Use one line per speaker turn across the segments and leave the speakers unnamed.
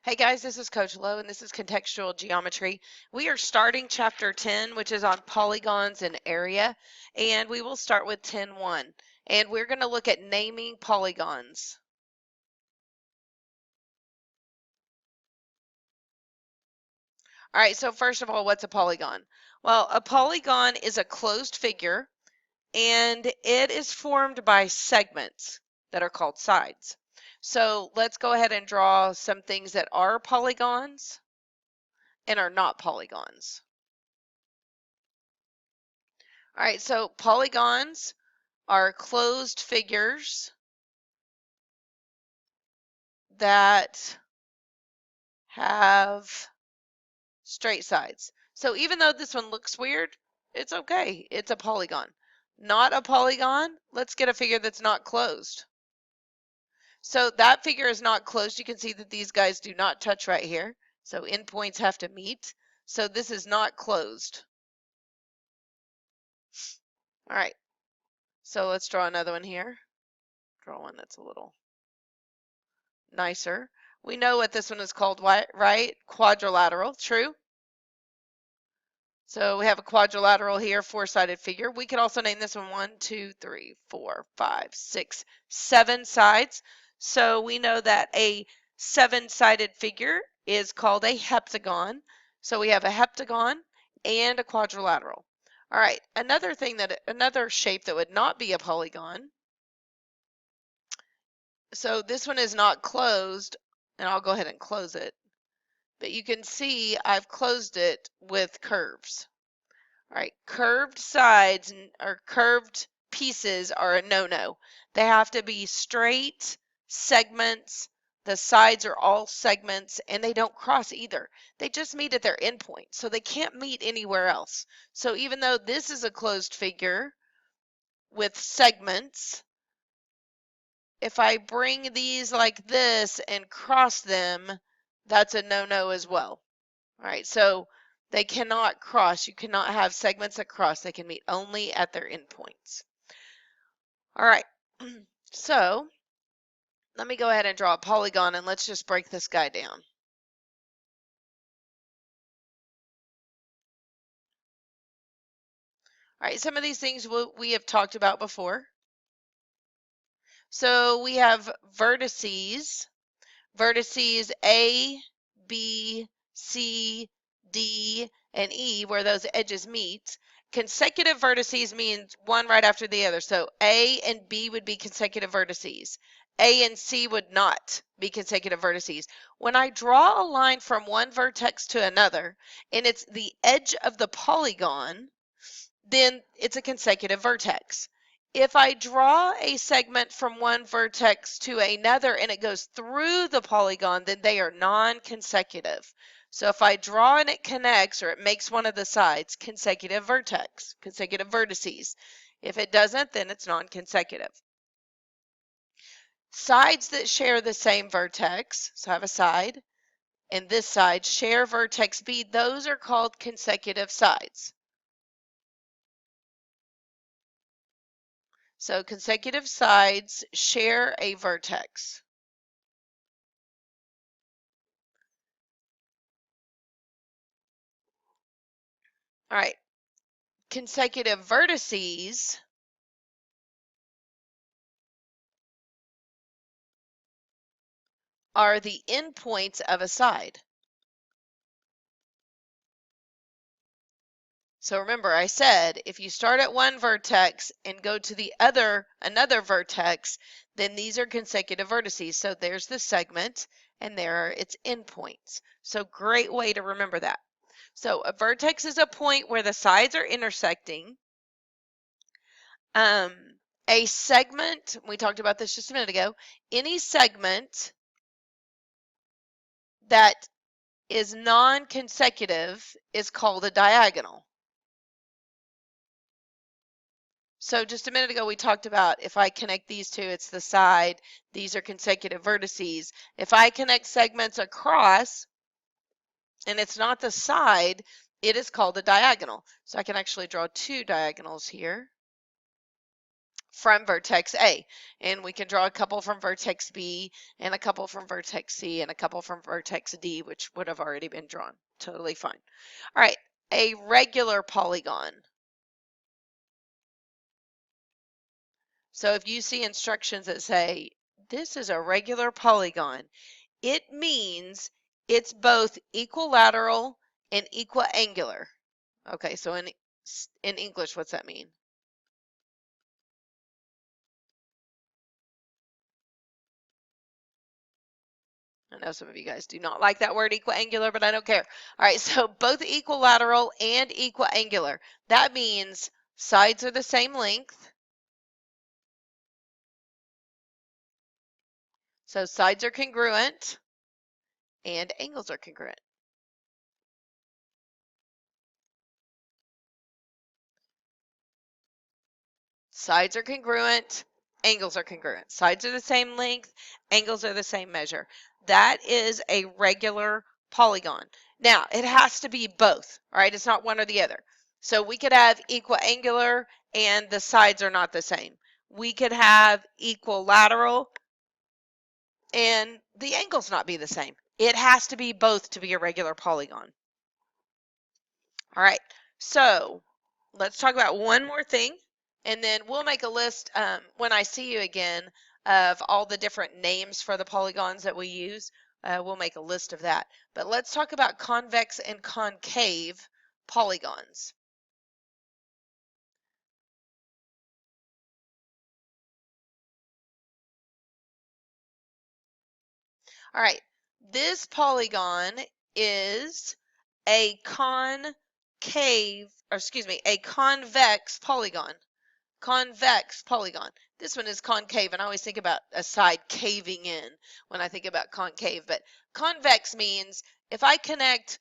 Hey guys, this is Coach Lowe and this is Contextual Geometry. We are starting Chapter 10, which is on polygons and area, and we will start with 10.1. And we're going to look at naming polygons. All right, so first of all, what's a polygon? Well, a polygon is a closed figure, and it is formed by segments that are called sides. So let's go ahead and draw some things that are polygons and are not polygons. All right, so polygons are closed figures that have straight sides. So even though this one looks weird, it's okay. It's a polygon. Not a polygon, let's get a figure that's not closed. So that figure is not closed. You can see that these guys do not touch right here. So endpoints have to meet. So this is not closed. All right. So let's draw another one here. Draw one that's a little nicer. We know what this one is called, right? Quadrilateral, true? So we have a quadrilateral here, four-sided figure. We could also name this one 1, 2, 3, 4, 5, 6, 7 sides. So we know that a seven-sided figure is called a heptagon. So we have a heptagon and a quadrilateral. All right, another shape that would not be a polygon. So this one is not closed, and I'll go ahead and close it. But you can see I've closed it with curves. All right, curved sides or curved pieces are a no-no. They have to be straight segments. The sides are all segments and they don't cross either. They just meet at their endpoint, so they can't meet anywhere else. So even though this is a closed figure with segments, if I bring these like this and cross them, that's a no-no as well. All right, so they cannot cross. You cannot have segments that cross. They can meet only at their endpoints. All right, so let me go ahead and draw a polygon and let's just break this guy down. All right, some of these things we have talked about before. So we have vertices, vertices A, B, C, D, and E, where those edges meet. Consecutive vertices means one right after the other. So A and B would be consecutive vertices. A and C would not be consecutive vertices. When I draw a line from one vertex to another, and it's the edge of the polygon, then it's a consecutive vertex. If I draw a segment from one vertex to another and it goes through the polygon, then they are non-consecutive. So if I draw and it connects or it makes one of the sides, consecutive vertex, consecutive vertices. If it doesn't, then it's non-consecutive. Sides that share the same vertex, so I have a side, and this side share vertex B, those are called consecutive sides. So consecutive sides share a vertex. All right, consecutive vertices are the endpoints of a side. So remember, I said if you start at one vertex and go to the another vertex, then these are consecutive vertices. So there's the segment and there are its endpoints. So great way to remember that. So a vertex is a point where the sides are intersecting. A segment, we talked about this just a minute ago, any segment that is non-consecutive is called a diagonal. So just a minute ago, we talked about if I connect these two, it's the side. These are consecutive vertices. If I connect segments across and it's not the side, it is called a diagonal. So I can actually draw two diagonals here. from vertex A. And we can draw a couple from vertex B, and a couple from vertex C, and a couple from vertex D, which would have already been drawn. Totally fine. All right, a regular polygon. So if you see instructions that say, this is a regular polygon, it means it's both equilateral and equiangular. Okay, so in English, what's that mean? I know some of you guys do not like that word equiangular, but I don't care. All right, so both equilateral and equiangular. That means sides are the same length. So sides are congruent and angles are congruent. Sides are congruent, angles are congruent. Sides are the same length, angles are the same measure. That is a regular polygon. Now, it has to be both, all right? It's not one or the other. So we could have equiangular and the sides are not the same. We could have equilateral and the angles not be the same. It has to be both to be a regular polygon. All right, so let's talk about one more thing, and then we'll make a list when I see you again of all the different names for the polygons that we use. We'll make a list of that. But let's talk about convex and concave polygons. All right, this polygon is a concave, or excuse me, a convex polygon. Convex polygon. This one is concave, and I always think about a side caving in when I think about concave, but convex means if I connect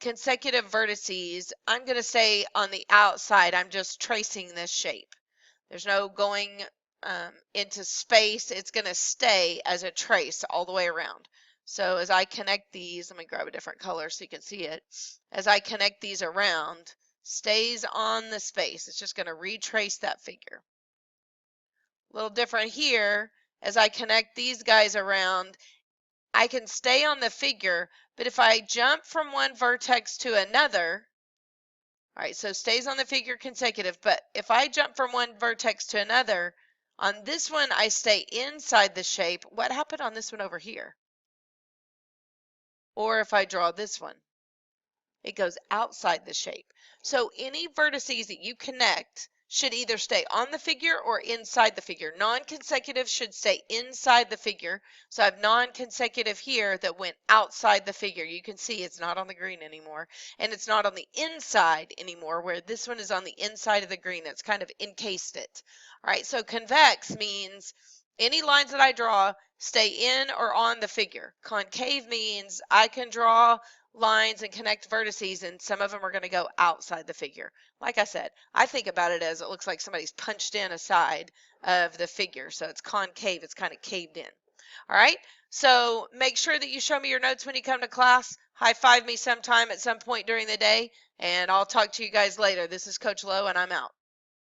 consecutive vertices, I'm going to say on the outside, I'm just tracing this shape. There's no going into space. It's going to stay as a trace all the way around. So as I connect these, let me grab a different color so you can see it. As I connect these around, stays on the space. It's just going to retrace that figure. A little different here. As I connect these guys around, I can stay on the figure, but if I jump from one vertex to another, all right, so stays on the figure consecutive, but if I jump from one vertex to another, on this one I stay inside the shape. What happened on this one over here? Or if I draw this one, it goes outside the shape. So any vertices that you connect should either stay on the figure or inside the figure. Non-consecutive should stay inside the figure. So I have non-consecutive here that went outside the figure. You can see it's not on the green anymore, and it's not on the inside anymore, where this one is on the inside of the green. That's kind of encased it. All right, so convex means any lines that I draw stay in or on the figure. Concave means I can draw lines and connect vertices, and some of them are going to go outside the figure. Like I said, I think about it as it looks like somebody's punched in a side of the figure, so it's concave, it's kind of caved in. All right, so make sure that you show me your notes when you come to class. High five me sometime at some point during the day, and I'll talk to you guys later. This is Coach Lowe, and I'm out.